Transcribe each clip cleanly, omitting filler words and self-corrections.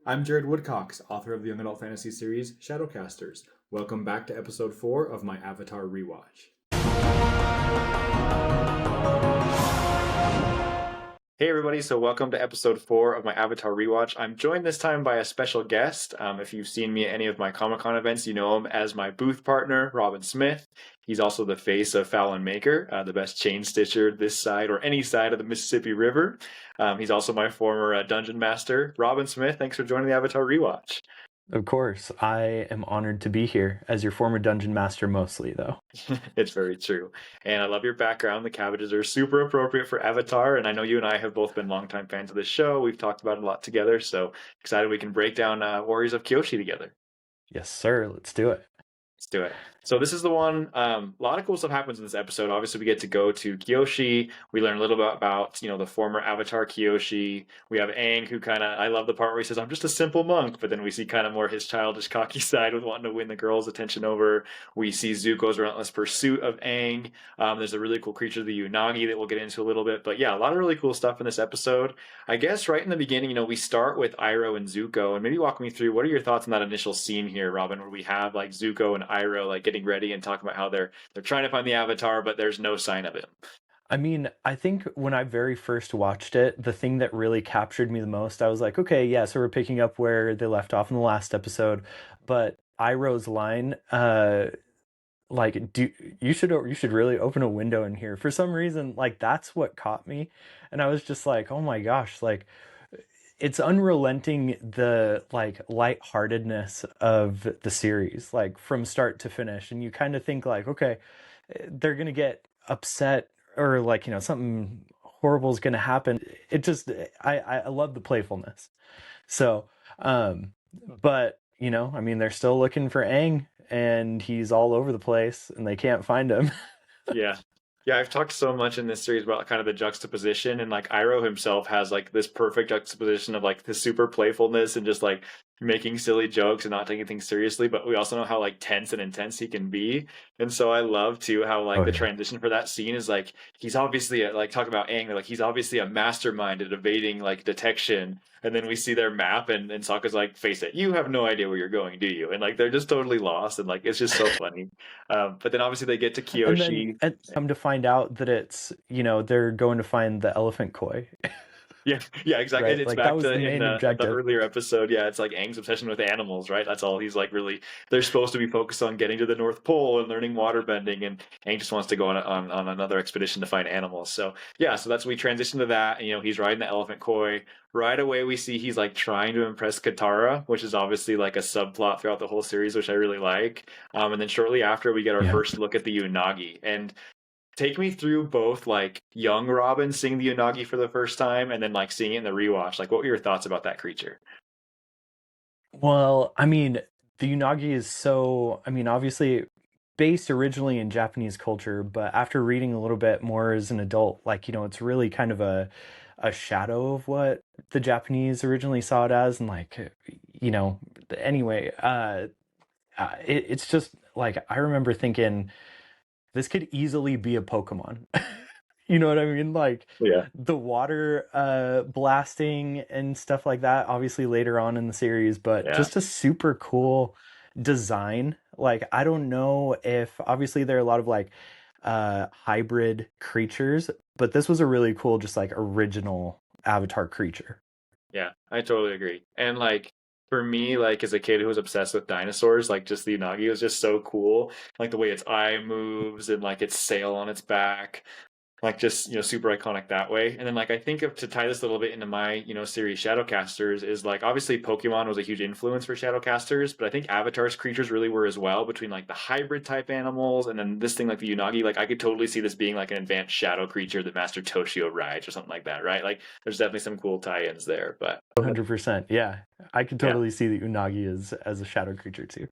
I'm Jared Woodcox, author of the young adult fantasy series Shadowcasters. Welcome back to episode 4 of my Avatar Rewatch. Hey everybody, so welcome to episode 4 of my Avatar Rewatch. I'm joined this time by a special guest. If you've seen me at any of my Comic-Con events, you know him as my booth partner, Robin Smith. He's also the face of Fallon Maker, the best chain stitcher this side or any side of the Mississippi River. He's also my former dungeon master. Robin Smith, thanks for joining the Avatar Rewatch. Of course, I am honored to be here as your former dungeon master mostly, though. It's very true. And I love your background. The cabbages are super appropriate for Avatar. And I know you and I have both been longtime fans of this show. We've talked about it a lot together. So excited we can break down Warriors of Kyoshi together. Yes, sir. Let's do it. Let's do it. So this is the one. A lot of cool stuff happens in this episode. Obviously, we get to go to Kyoshi. We learn a little bit about the former Avatar Kyoshi. We have Aang, who kind of I love the part where he says, "I'm just a simple monk," but then we see kind of more his childish, cocky side with wanting to win the girls' attention over. We see Zuko's relentless pursuit of Aang. There's a really cool creature, the Unagi, that we'll get into a little bit. But yeah, a lot of really cool stuff in this episode. I guess right in the beginning, we start with Iroh and Zuko, and maybe walk me through what are your thoughts on that initial scene here, Robin, where we have like Zuko and Iroh like getting ready and talking about how they're trying to find the Avatar, but there's no sign of him. I mean, I think when I very first watched it, the thing that really captured me the most, I was like, okay, yeah, so we're picking up where they left off in the last episode, but Iroh's line, like, you should really open a window in here. For some reason, like that's what caught me, and I was just like, oh my gosh, like it's unrelenting, the like lightheartedness of the series, like from start to finish, and you kind of think like, okay, they're gonna get upset or like something horrible is gonna happen. It just I love the playfulness. So but I mean, they're still looking for Aang, and he's all over the place and they can't find him. Yeah. Yeah, I've talked so much in this series about kind of the juxtaposition, and like Iroh himself has like this perfect juxtaposition of like the super playfulness and just like making silly jokes and not taking things seriously, but we also know how like tense and intense he can be. And so I love too how like Oh the yeah. transition for that scene is like he's obviously like talking about Aang, like he's obviously a mastermind at evading like detection. And then we see their map, and Sokka's like, "Face it, you have no idea where you're going, do you?" And like they're just totally lost, and like it's just so funny. But then obviously they get to And then Kyoshi. and come to find out that it's, they're going to find the elephant koi. Yeah, yeah, exactly. Right? It's Like that back was to the in main the objective. earlier episode. Yeah, it's like Aang's obsession with animals, right? That's all he's like really. They're supposed to be focused on getting to the North Pole and learning water bending, and Aang just wants to go on another expedition to find animals. So yeah, so that's we transition to that. And, he's riding the elephant koi. Right away, we see he's like trying to impress Katara, which is obviously like a subplot throughout the whole series, which I really like. And then shortly after, we get our Yeah. first look at the Unagi, and take me through both like young Robin seeing the Unagi for the first time and then like seeing it in the rewatch. Like, what were your thoughts about that creature? Well, I mean, the unagi is so, I mean, obviously based originally in Japanese culture, but after reading a little bit more as an adult, like, it's really kind of a shadow of what the Japanese originally saw it as. And like, you know, anyway, it's just like, I remember thinking this could easily be a Pokemon. You know what I mean? Like Yeah, the water blasting and stuff like that, obviously later on in the series, but yeah, just a super cool design. Like I don't know if obviously there are a lot of like hybrid creatures, but this was a really cool, just like original Avatar creature. yeah. I totally agree. And like for me, like as a kid who was obsessed with dinosaurs, like just the Unagi was just so cool. Like the way its eye moves and like its sail on its back. Like just super iconic that way. And then like I think of to tie this a little bit into my series Shadowcasters is like obviously Pokemon was a huge influence for Shadowcasters, but I think Avatar's creatures really were as well, between like the hybrid type animals and then this thing like the Unagi. Like I could totally see this being like an advanced shadow creature that Master Toshio rides or something like that, right? Like there's definitely some cool tie-ins there. But 100%. Yeah. I could yeah, totally see the Unagi as a shadow creature too.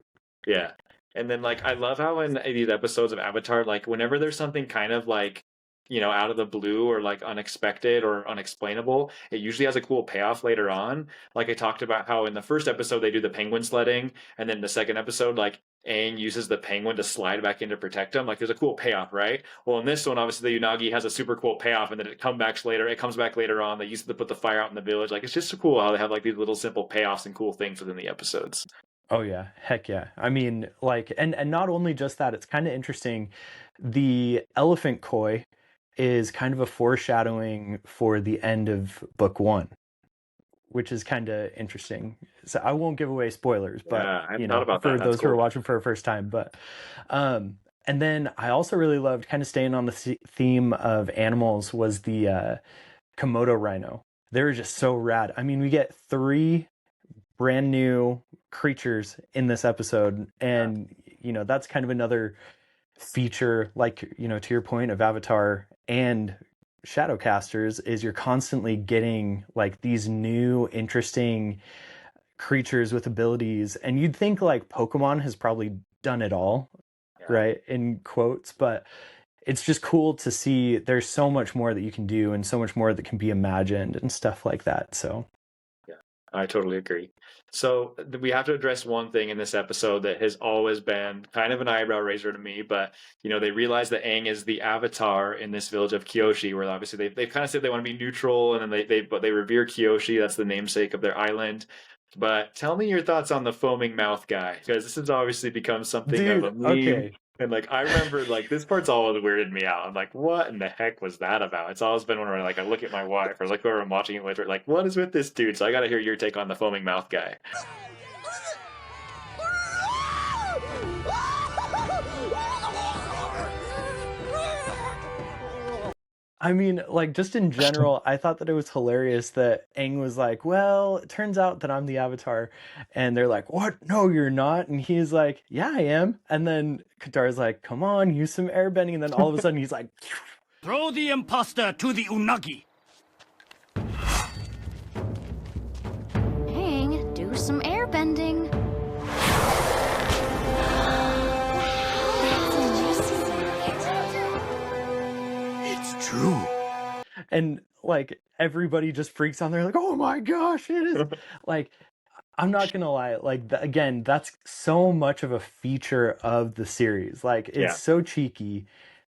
yeah. And then like I love how in these episodes of Avatar, like whenever there's something kind of like out of the blue or like unexpected or unexplainable, it usually has a cool payoff later on. Like I talked about how in the first episode they do the penguin sledding, and then the second episode, like Aang uses the penguin to slide back in to protect him. Like there's a cool payoff, right? Well, in this one, obviously the Unagi has a super cool payoff, and then it comes back later. It comes back later on. They use it to put the fire out in the village. Like it's just so cool how they have like these little simple payoffs and cool things within the episodes. Oh yeah, heck yeah. I mean, like, and not only just that, it's kind of interesting. The elephant koi is kind of a foreshadowing for the end of book one, which is kind of interesting. So I won't give away spoilers, but Yeah, I hadn't thought about that. for That's those who are cool. watching for a first time. But and then I also really loved, kind of staying on the theme of animals, was the Komodo rhino. They were just so rad. I mean, we get three brand new creatures in this episode, Yeah, and that's kind of another feature, like, to your point, of Avatar and Shadowcasters, is you're constantly getting like these new interesting creatures with abilities, and you'd think like Pokemon has probably done it all, yeah. right, in quotes, but it's just cool to see there's so much more that you can do and so much more that can be imagined and stuff like that. So Yeah, I totally agree. So we have to address one thing in this episode that has always been kind of an eyebrow raiser to me, but they realize that Aang is the avatar in this village of Kyoshi, where obviously they've kind of said they want to be neutral, and then they revere Kyoshi. That's the namesake of their island. But tell me your thoughts on the foaming mouth guy, because this has obviously become something of a dude, meme. okay. And like I remember, like this part's always weirded me out. I'm like, what in the heck was that about? It's always been where like I look at my wife or like whoever I'm watching it with, or like, what is with this dude? So I got to hear your take on the foaming mouth guy. I mean, like, just in general, I thought that it was hilarious that Aang was like, well, it turns out that I'm the Avatar. And they're like, what? No, you're not. And he's like, yeah, I am. And then Qatar's like, come on, use some airbending. And then all of a sudden he's like, Throw the imposter to the unagi. Aang, do some airbending. It's true. and like everybody just freaks out. They're like, oh my gosh, it is. Like, I'm not gonna lie, like, again, that's so much of a feature of the series. Like, it's Yeah, so cheeky,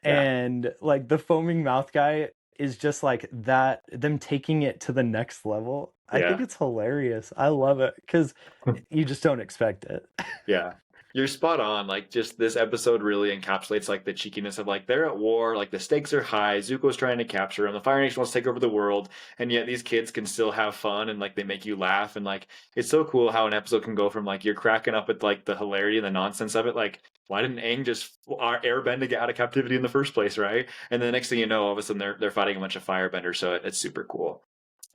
yeah, and like the foaming mouth guy is just like that, them taking it to the next level. I think yeah. it's hilarious. I love it because you just don't expect it. Yeah. You're spot on. Like just this episode really encapsulates like the cheekiness of like they're at war, like the stakes are high, Zuko's trying to capture him, the Fire Nation wants to take over the world, and yet these kids can still have fun and like they make you laugh and like it's so cool how an episode can go from like you're cracking up at like the hilarity and the nonsense of it, like why didn't Aang just airbend to get out of captivity in the first place, right? And then the next thing you know, all of a sudden they're fighting a bunch of firebenders, so it's super cool.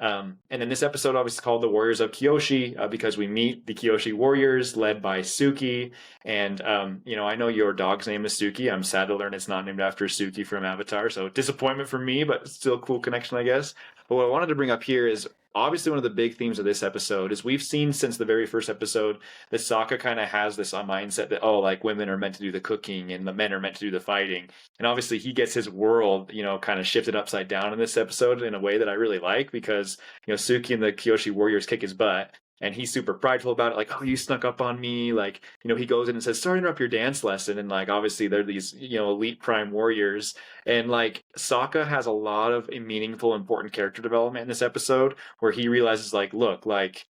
And then this episode obviously called the Warriors of Kyoshi because we meet the Kyoshi Warriors led by Suki. And, I know your dog's name is Suki. I'm sad to learn it's not named after Suki from Avatar. So disappointment for me, but still a cool connection, I guess. But what I wanted to bring up here is obviously one of the big themes of this episode is we've seen since the very first episode that Sokka kind of has this mindset that, oh, like women are meant to do the cooking and the men are meant to do the fighting. And obviously he gets his world, kind of shifted upside down in this episode in a way that I really like because, Suki and the Kyoshi Warriors kick his butt. And he's super prideful about it, like, oh, you snuck up on me. Like, he goes in and says, sorry to interrupt your dance lesson. And, like, obviously, they're these, elite prime warriors. And, like, Sokka has a lot of meaningful, important character development in this episode where he realizes, like, look, like,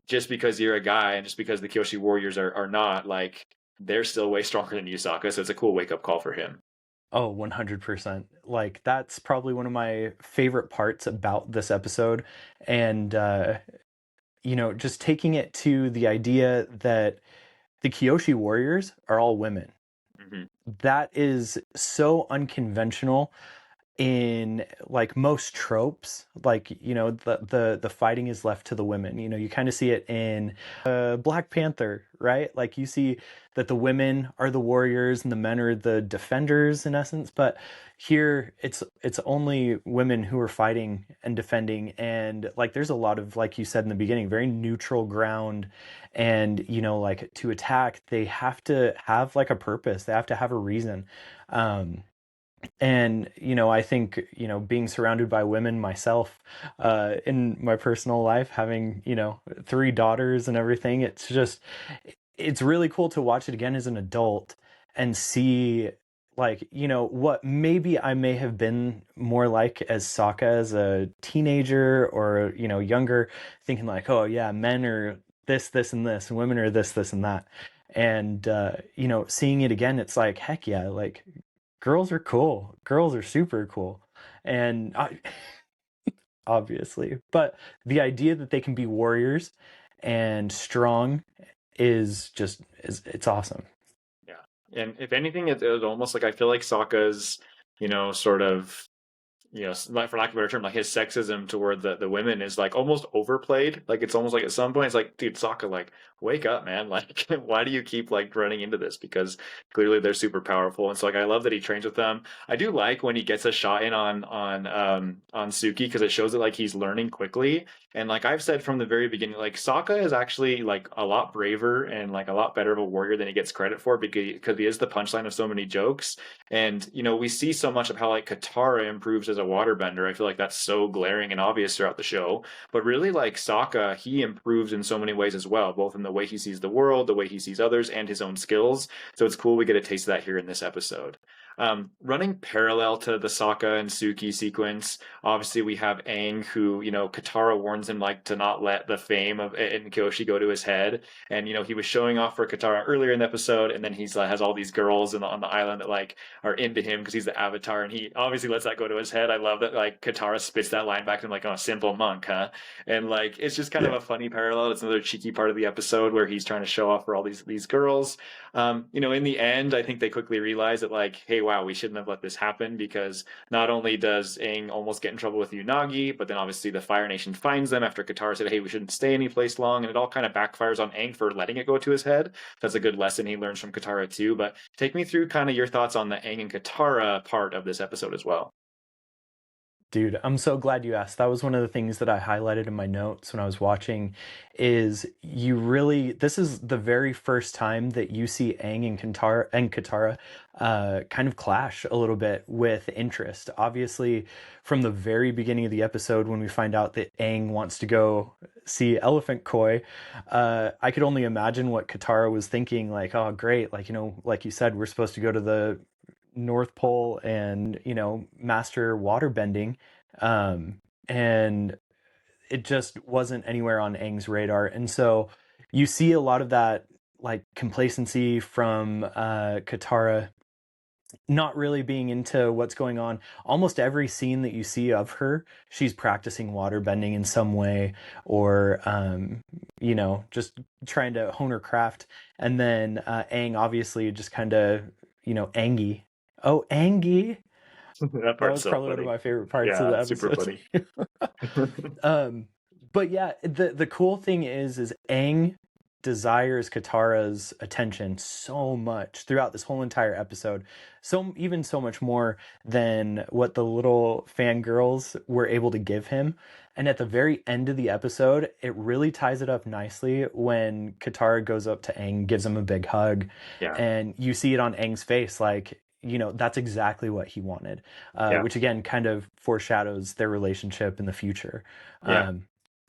just because you're a guy and just because the Kyoshi Warriors are not, like, they're still way stronger than you, Sokka. So it's a cool wake up call for him. Oh, 100%. Like, that's probably one of my favorite parts about this episode. And, just taking it to the idea that the Kyoshi warriors are all women. Mm-hmm. That is so unconventional in like most tropes. Like, the fighting is left to the women. You kind of see it in Black Panther, right? Like, you see that the women are the warriors and the men are the defenders in essence, but here it's only women who are fighting and defending. And like there's a lot of, like you said in the beginning, very neutral ground. And like, to attack, they have to have like a purpose, they have to have a reason. And I think being surrounded by women myself, in my personal life, having three daughters and everything, it's just, it's really cool to watch it again as an adult and see, like, what maybe I may have been more like as Sokka as a teenager, or younger, thinking like, oh yeah, men are this and this, and women are this and that. And seeing it again, it's like, heck yeah, like, girls are cool, girls are super cool. And obviously, but the idea that they can be warriors and strong is it's awesome. Yeah. And if anything, it's almost like I feel like Sokka's, sort of, for lack of a better term, like his sexism toward the women is like almost overplayed. Like it's almost like at some point it's like, dude, Sokka, like wake up, man. Like why do you keep like running into this? Because clearly they're super powerful. And so like I love that he trains with them. I do like when he gets a shot in on Suki, because it shows that like he's learning quickly. And like I've said from the very beginning, like Sokka is actually like a lot braver and like a lot better of a warrior than he gets credit for, because he is the punchline of so many jokes. And we see so much of how like Katara improves as a waterbender. I feel like that's so glaring and obvious throughout the show. But really, like Sokka, he improves in so many ways as well, both in the way he sees the world, the way he sees others, and his own skills. So it's cool we get a taste of that here in this episode. Running parallel to the Sokka and Suki sequence, obviously we have Aang, who, Katara warns him like to not let the fame of and Kyoshi go to his head. And, he was showing off for Katara earlier in the episode, and then he's has all these girls on the island that like are into him because he's the Avatar, and he obviously lets that go to his head. I love that like Katara spits that line back to him like, "Oh, simple monk, huh?" And like it's just kind of a funny parallel. It's another cheeky part of the episode where he's trying to show off for all these girls. In the end, I think they quickly realize that like, hey, wow, we shouldn't have let this happen, because not only does Aang almost get in trouble with Unagi, but then obviously the Fire Nation finds them after Katara said, hey, we shouldn't stay any place long, and it all kind of backfires on Aang for letting it go to his head. That's a good lesson he learns from Katara too. But take me through kind of your thoughts on the Aang and Katara part of this episode as well. Dude, I'm so glad you asked. That was one of the things that I highlighted in my notes when I was watching, is this is the very first time that you see Aang and Katara kind of clash a little bit with interest. Obviously, from the very beginning of the episode, when we find out that Aang wants to go see Elephant Koi, I could only imagine what Katara was thinking, like, oh, great, like, like you said, we're supposed to go to the North Pole and master waterbending, and it just wasn't anywhere on Aang's radar. And so you see a lot of that like complacency from Katara, not really being into what's going on. Almost every scene that you see of her, she's practicing waterbending in some way, or just trying to hone her craft. And then Aang obviously just kind of Angie. Oh, Angie. That That part's was so probably funny. one of my favorite parts of the Yeah, super episode. funny. But yeah, the cool thing is Aang desires Katara's attention so much throughout this whole entire episode. Even so much more than what the little fangirls were able to give him. And at the very end of the episode, it really ties it up nicely when Katara goes up to Aang, gives him a big hug, Yeah. and you see it on Aang's face, like, that's exactly what he wanted, Yeah. which again kind of foreshadows their relationship in the future. Yeah.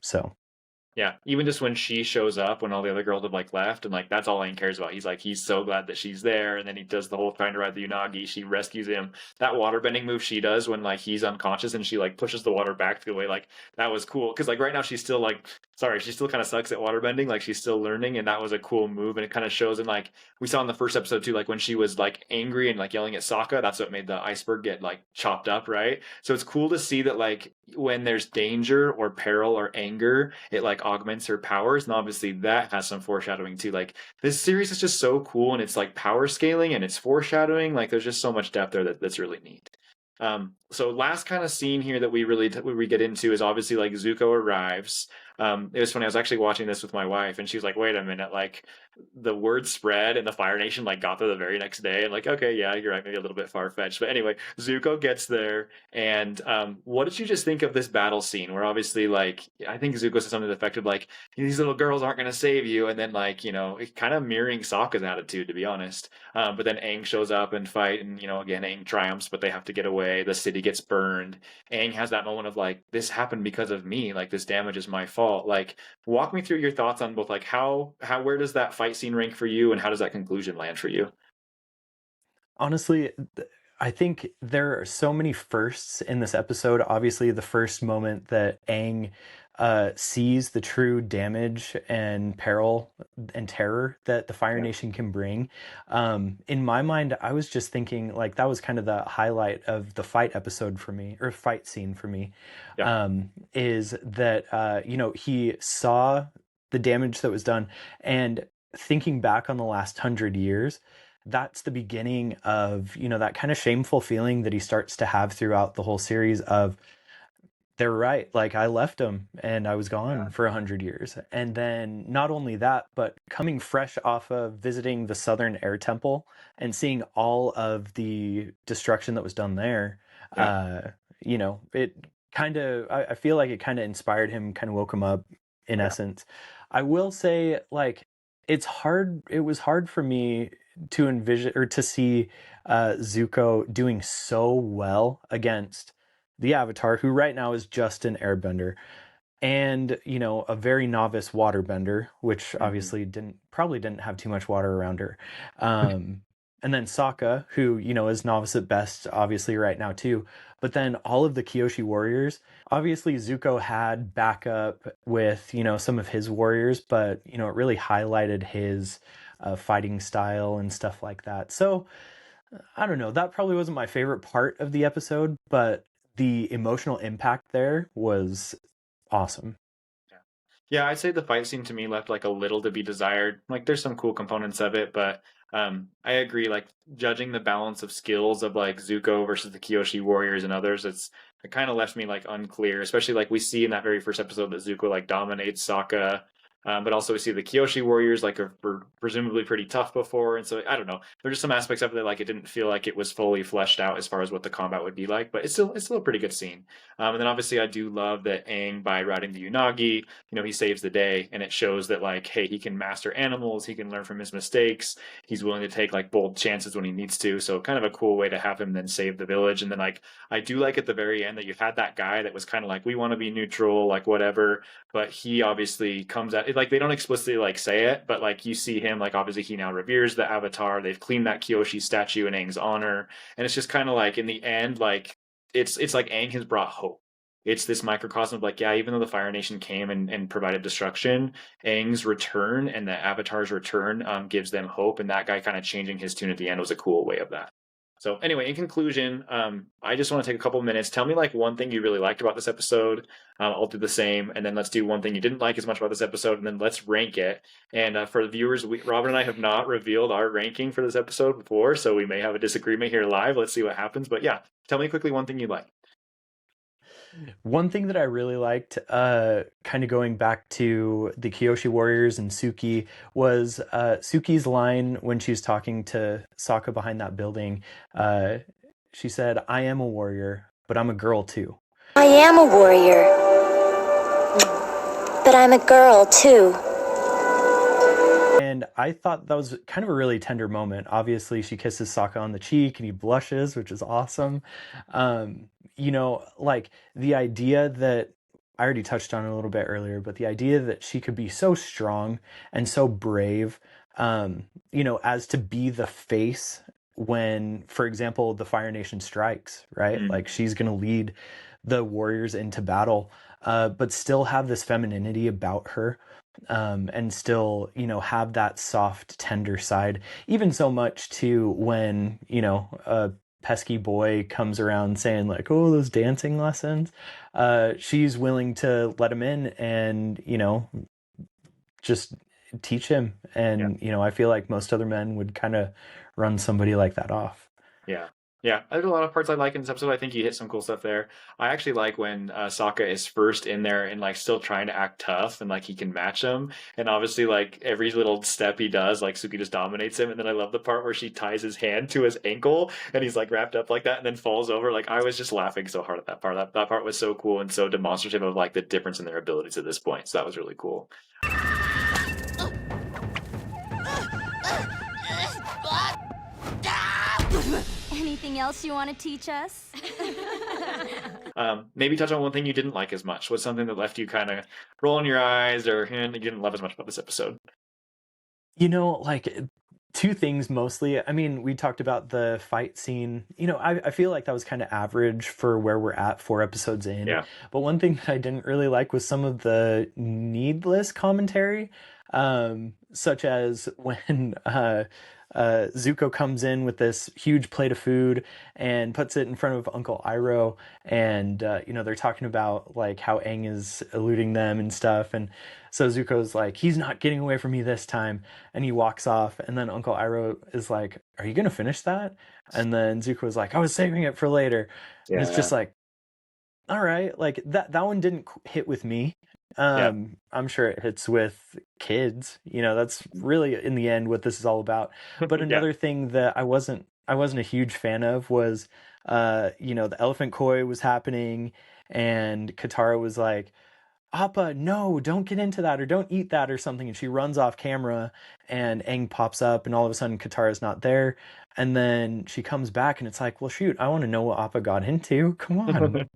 So Yeah, even just when she shows up, when all the other girls have like left, and like that's all Aang cares about. He's so glad that she's there, and then he does the whole trying to ride the Unagi. She rescues him. That waterbending move she does when like he's unconscious and she like pushes the water back the way, like that was cool. Because like right now she's still like, sorry, she still kind of sucks at waterbending. Like she's still learning, and that was a cool move. And it kind of shows in like we saw in the first episode too, like when she was like angry and like yelling at Sokka, that's what made the iceberg get like chopped up, right? So it's cool to see that like when there's danger or peril or anger, it like augments her powers. And obviously that has some foreshadowing too. Like this series is just so cool, and it's like power scaling and it's foreshadowing. Like there's just so much depth there that's really neat. So last kind of scene here that we get into is obviously like Zuko arrives. It was funny. I was actually watching this with my wife, and she was like, "Wait a minute! Like, the word spread, and the Fire Nation like got there the very next day." And like, okay, yeah, you're right, maybe a little bit far fetched, but anyway, Zuko gets there, and what did you just think of this battle scene? Where obviously, like, I think Zuko said something effective, like, "These little girls aren't going to save you," and then like, kind of mirroring Sokka's attitude, to be honest. But then Aang shows up and fight, and again, Aang triumphs, but they have to get away. The city gets burned. Aang has that moment of like, "This happened because of me. Like, this damage is my fault." overall, like walk me through your thoughts on both like how where does that fight scene rank for you and how does that conclusion land for you? Honestly, I think there are so many firsts in this episode. Obviously, the first moment that Aang sees the true damage and peril and terror that the Fire Yeah. Nation can bring. In my mind, I was just thinking like that was kind of the highlight of the fight episode for me, or fight scene for me. Yeah. Is that he saw the damage that was done, and thinking back on the last 100 years, that's the beginning of that kind of shameful feeling that he starts to have throughout the whole series of, they're right, like I left him and I was Yeah. gone for 100 years. And then not only that, but coming fresh off of visiting the Southern Air Temple and seeing all of the destruction that was done there, Yeah. it kind of, I feel like it kind of inspired him, kind of woke him up in Yeah. essence. I will say, like, it was hard for me to envision or to see Zuko doing so well against the Avatar, who right now is just an airbender, and a very novice waterbender, which Mhm. obviously probably didn't have too much water around her. And then Sokka, who is novice at best, obviously right now too. But then all of the Kyoshi warriors, obviously Zuko had backup with some of his warriors, but it really highlighted his fighting style and stuff like that. So I don't know. That probably wasn't my favorite part of the episode, but the emotional impact there was awesome. Yeah, I'd say the fight scene to me left like a little to be desired. Like there's some cool components of it, but I agree, like judging the balance of skills of like Zuko versus the Kyoshi warriors and others, it kind of left me like unclear, especially like we see in that very first episode that Zuko like dominates Sokka. But also we see the Kyoshi warriors like are presumably pretty tough before, and so I don't know. There's just some aspects of it that, like it didn't feel like it was fully fleshed out as far as what the combat would be like, but it's still a pretty good scene. And then obviously I do love that Aang, by riding the Unagi, he saves the day, and it shows that like, hey, he can master animals, he can learn from his mistakes, he's willing to take like bold chances when he needs to. So kind of a cool way to have him then save the village. And then like I do like at the very end that you had that guy that was kind of like, we want to be neutral, like whatever, but he obviously comes out, like they don't explicitly like say it, but like you see him, like obviously he now reveres the Avatar, they've cleaned that Kyoshi statue in Aang's honor, and it's just kind of like in the end, like it's like Aang has brought hope. It's this microcosm of like, yeah, even though the Fire Nation came and provided destruction, Aang's return and the Avatar's return gives them hope, and that guy kind of changing his tune at the end was a cool way of that. So anyway, in conclusion, I just want to take a couple minutes. Tell me like one thing you really liked about this episode. I'll do the same, and then let's do one thing you didn't like as much about this episode, and then let's rank it. And for the viewers, Robin and I have not revealed our ranking for this episode before, so we may have a disagreement here live. Let's see what happens. But yeah, tell me quickly one thing you like. One thing that I really liked, kind of going back to the Kyoshi warriors and Suki, was Suki's line when she was talking to Sokka behind that building. She said, "I am a warrior, but I'm a girl too." I am a warrior, but I'm a girl too. And I thought that was kind of a really tender moment. Obviously, she kisses Sokka on the cheek and he blushes, which is awesome. Like the idea that I already touched on it a little bit earlier, but the idea that she could be so strong and so brave, as to be the face when, for example, the Fire Nation strikes, right? Mm. Like she's going to lead the warriors into battle, but still have this femininity about her. And still, have that soft, tender side, even so much to when, a pesky boy comes around saying like, oh, those dancing lessons, she's willing to let him in and, just teach him. And, I feel like most other men would kind of run somebody like that off. Yeah. Yeah, there's a lot of parts I like in this episode. I think you hit some cool stuff there. I actually like when Sokka is first in there and like still trying to act tough and like he can match him. And obviously, like every little step he does, like Suki just dominates him. And then I love the part where she ties his hand to his ankle and he's like wrapped up like that and then falls over. Like I was just laughing so hard at that part. That part was so cool and so demonstrative of like the difference in their abilities at this point. So that was really cool. Anything else you want to teach us? Maybe touch on one thing you didn't like as much. What's something that left you kind of rolling your eyes, or you didn't love as much about this episode? Like two things mostly. I mean, we talked about the fight scene. I feel like that was kind of average for where we're at 4 episodes in. Yeah. But one thing that I didn't really like was some of the needless commentary, such as when Zuko comes in with this huge plate of food and puts it in front of Uncle Iroh, and they're talking about like how Aang is eluding them and stuff, and so Zuko's like, he's not getting away from me this time, and he walks off, and then Uncle Iroh is like, are you gonna finish that? And then Zuko's like, I was saving it for later, and it's just like, all right, like that one didn't hit with me. I'm sure it hits with kids. That's really in the end what this is all about. But another thing that I wasn't a huge fan of was the elephant koi was happening, and Katara was like, Appa, no, don't get into that, or don't eat that, or something, and she runs off camera, and Aang pops up, and all of a sudden Katara's not there, and then she comes back, and it's like, well, shoot, I want to know what Appa got into. Come on.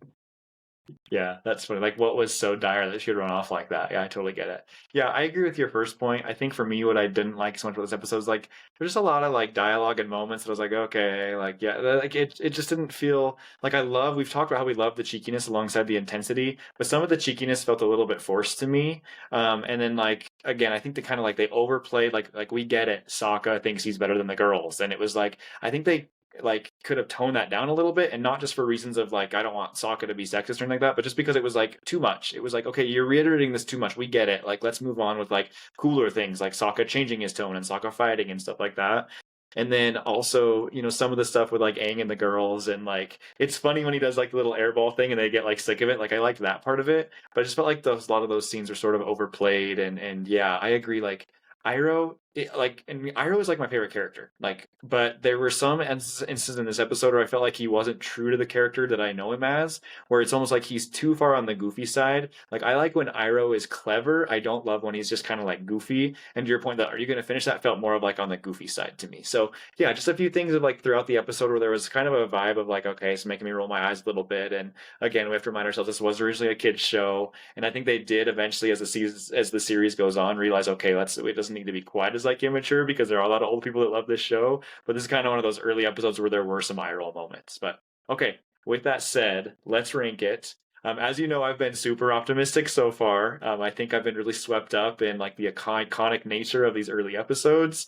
Yeah, that's funny. Like, what was so dire that she would run off like that? Yeah, I totally get it. Yeah, I agree with your first point. I think for me, what I didn't like so much about this episode is like there's just a lot of like dialogue and moments that I was like, okay, like yeah, like it just didn't feel like I love. We've talked about how we love the cheekiness alongside the intensity, but some of the cheekiness felt a little bit forced to me. And then like again, I think they kind of like they overplayed like we get it. Sokka thinks he's better than the girls, and it was like I think they like could have toned that down a little bit, and not just for reasons of like I don't want Sokka to be sexist or anything like that, but just because it was like too much. It was like, okay, you're reiterating this too much. We get it. Like let's move on with like cooler things like Sokka changing his tone and Sokka fighting and stuff like that. And then also, some of the stuff with like Aang and the girls, and like it's funny when he does like the little airball thing and they get like sick of it. Like I liked that part of it, but I just felt like a lot of those scenes were sort of overplayed. And yeah, I agree. Like Iroh, Iroh is like my favorite character. Like, but there were some instances in this episode where I felt like he wasn't true to the character that I know him as, where it's almost like he's too far on the goofy side. Like, I like when Iroh is clever. I don't love when he's just kind of like goofy. And to your point, that are you going to finish that felt more of like on the goofy side to me. So yeah, just a few things of like throughout the episode where there was kind of a vibe of like, okay, it's making me roll my eyes a little bit. And again, we have to remind ourselves this was originally a kids show, and I think they did eventually, as the series goes on, realize, okay, it doesn't need to be quite as like immature, because there are a lot of old people that love this show. But this is kind of one of those early episodes where there were some eye roll moments. But okay, with that said, let's rank it. As you know, I've been super optimistic so far. I think I've been really swept up in like the iconic nature of these early episodes.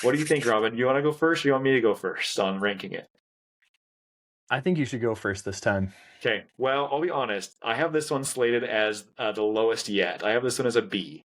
What do you think, Robin? You want to go first, or you want me to go first on ranking it? I think you should go first this time. Okay, well, I'll be honest. I have this one slated as the lowest yet. I have this one as a B.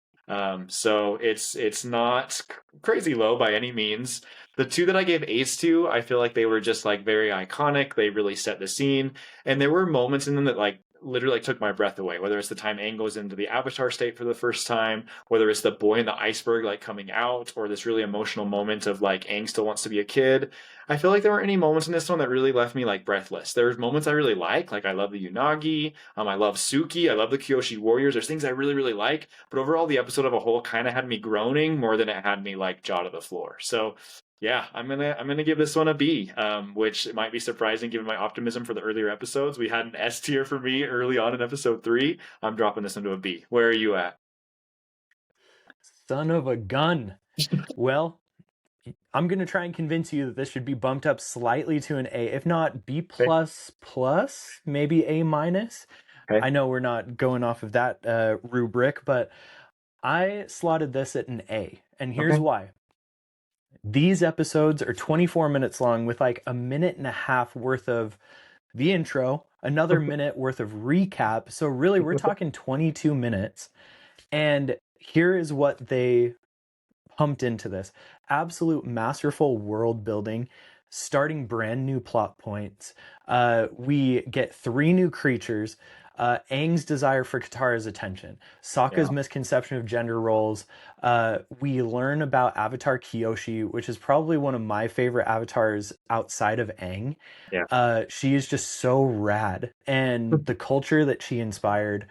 So it's not crazy low by any means. The two that I gave A's to, I feel like they were just like very iconic. They really set the scene, and there were moments in them that like literally took my breath away. Whether it's the time Aang goes into the Avatar state for the first time, whether it's the boy in the iceberg like coming out, or this really emotional moment of like Aang still wants to be a kid. I feel like there weren't any moments in this one that really left me like breathless. There's moments I really like I love the Unagi, I love Suki, I love the Kyoshi warriors. There's things I really really like, but overall the episode of a whole kind of had me groaning more than it had me like jaw to the floor. So yeah, I'm gonna give this one a B, which might be surprising given my optimism for the earlier episodes. We had an S tier for me early on in episode 3. I'm dropping this into a B. Where are you at? Son of a gun. Well, I'm gonna try and convince you that this should be bumped up slightly to an A, if not B plus plus, maybe A minus. Okay. I know we're not going off of that rubric, but I slotted this at an A, and here's why. These episodes are 24 minutes long with like a minute and a half worth of the intro, another minute worth of recap. So really, we're talking 22 minutes. And here is what they pumped into this. Absolute masterful world building, starting brand new plot points. We get 3 new creatures. Aang's desire for Katara's attention, Sokka's misconception of gender roles, We learn about Avatar Kyoshi, which is probably one of my favorite avatars outside of Aang. Yeah. She is just so rad, and the culture that she inspired.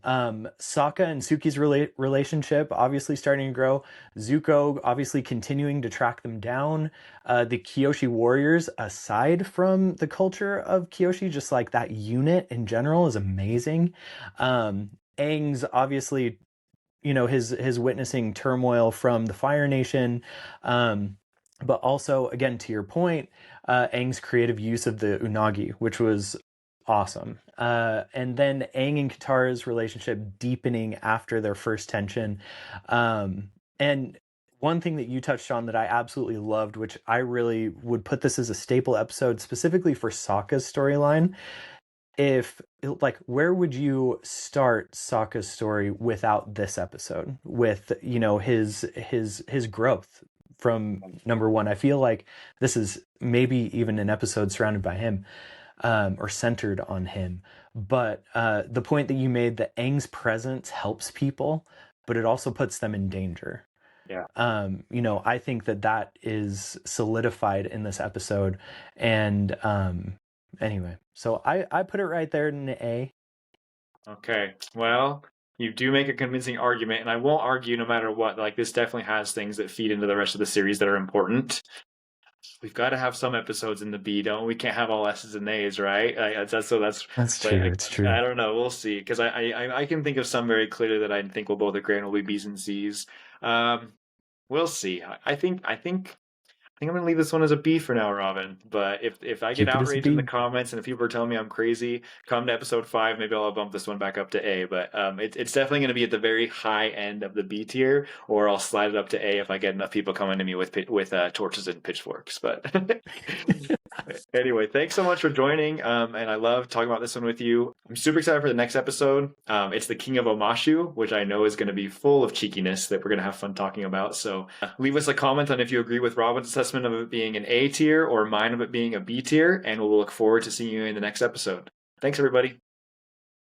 Sokka and Suki's relationship obviously starting to grow. Zuko obviously continuing to track them down. The Kyoshi warriors, aside from the culture of Kyoshi, just like that unit in general is amazing. Aang's obviously, his witnessing turmoil from the Fire Nation. But also, again, to your point, Aang's creative use of the unagi, which was awesome. And then Aang and Katara's relationship deepening after their first tension. And one thing that you touched on that I absolutely loved, which I really would put this as a staple episode specifically for Sokka's storyline. If like, where would you start Sokka's story without this episode? With, his growth from number one. I feel like this is maybe even an episode surrounded by him, or centered on him. But the point that you made, that Aang's presence helps people, but it also puts them in danger. Yeah. I think that is solidified in this episode. And anyway, so I put it right there in an A. Okay. Well, you do make a convincing argument, and I won't argue no matter what. Like, this definitely has things that feed into the rest of the series that are important. We've got to have some episodes in the B, don't we? Can't have all S's and A's, right? That's true. like, It's true. I don't know. We'll see, because I can think of some very clearly that I think we'll both agree on will be B's and C's. We'll see. I think I'm gonna leave this one as a B for now, Robin. But if I get Keep it as a outraged in the B. comments and if people are telling me I'm crazy, come to episode 5, maybe I'll bump this one back up to A. But it's definitely gonna be at the very high end of the B tier, or I'll slide it up to A if I get enough people coming to me with torches and pitchforks. But anyway, thanks so much for joining. And I love talking about this one with you. I'm super excited for the next episode. It's the King of Omashu, which I know is going to be full of cheekiness that we're going to have fun talking about. So leave us a comment on if you agree with Robin's assessment of it being an A tier or mine of it being a B tier, and we'll look forward to seeing you in the next episode. Thanks, everybody.